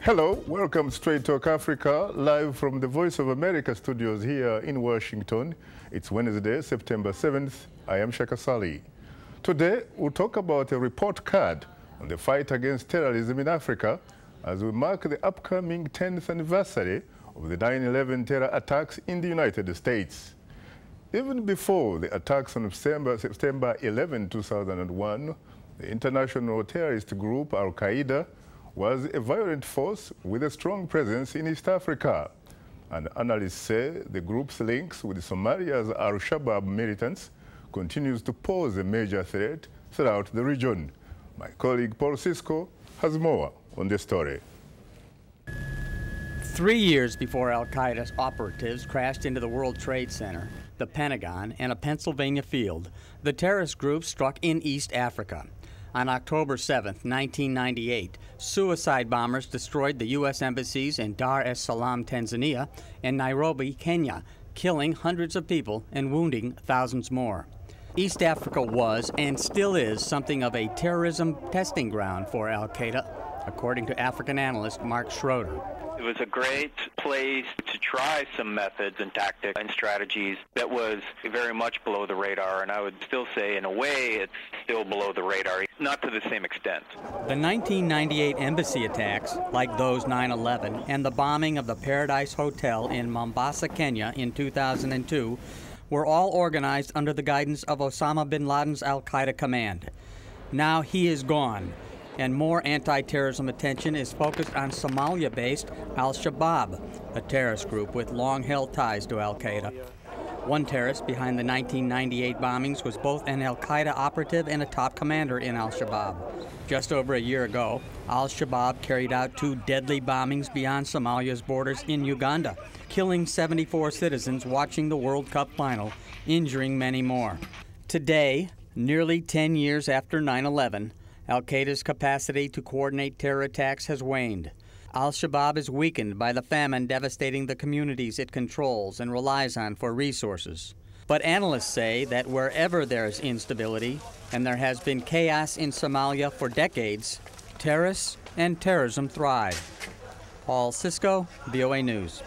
Hello, welcome Straight Talk Africa, live from the Voice of America studios here in Washington. It's Wednesday, September 7th. I am Shaka Ssali. Today, we'll talk about a report card on the fight against terrorism in Africa as we mark the upcoming 10th anniversary of the 9/11 terror attacks in the United States. Even before the attacks on September 11, 2001, the international terrorist group Al-Qaeda was a violent force with a strong presence in East Africa. And analysts say the group's links with Somalia's Al-Shabaab militants continues to pose a major threat throughout the region. My colleague Paul Cisco has more on this story. 3 years before Al-Qaeda's operatives crashed into the World Trade Center, the Pentagon, and a Pennsylvania field, the terrorist group struck in East Africa. On October 7, 1998, suicide bombers destroyed the U.S. embassies in Dar es Salaam, Tanzania, and Nairobi, Kenya, killing hundreds of people and wounding thousands more. East Africa was, and still is, something of a terrorism testing ground for Al-Qaeda, according to African analyst Mark Schroeder. It was a great place to try some methods and tactics and strategies that was very much below the radar, and I would still say, in a way, it's still below the radar, not to the same extent. The 1998 embassy attacks, like those 9/11, and the bombing of the Paradise Hotel in Mombasa, Kenya in 2002, were all organized under the guidance of Osama bin Laden's Al-Qaeda command. Now he is gone, and more anti-terrorism attention is focused on Somalia-based Al-Shabaab, a terrorist group with long-held ties to Al-Qaeda. One terrorist behind the 1998 bombings was both an Al-Qaeda operative and a top commander in Al-Shabaab. Just over a year ago, Al-Shabaab carried out 2 deadly bombings beyond Somalia's borders in Uganda, killing 74 citizens watching the World Cup final, injuring many more. Today, nearly 10 years after 9/11, Al-Qaeda's capacity to coordinate terror attacks has waned. Al-Shabaab is weakened by the famine devastating the communities it controls and relies on for resources. But analysts say that wherever there is instability, and there has been chaos in Somalia for decades, terrorists and terrorism thrive. Paul Cisco, VOA News.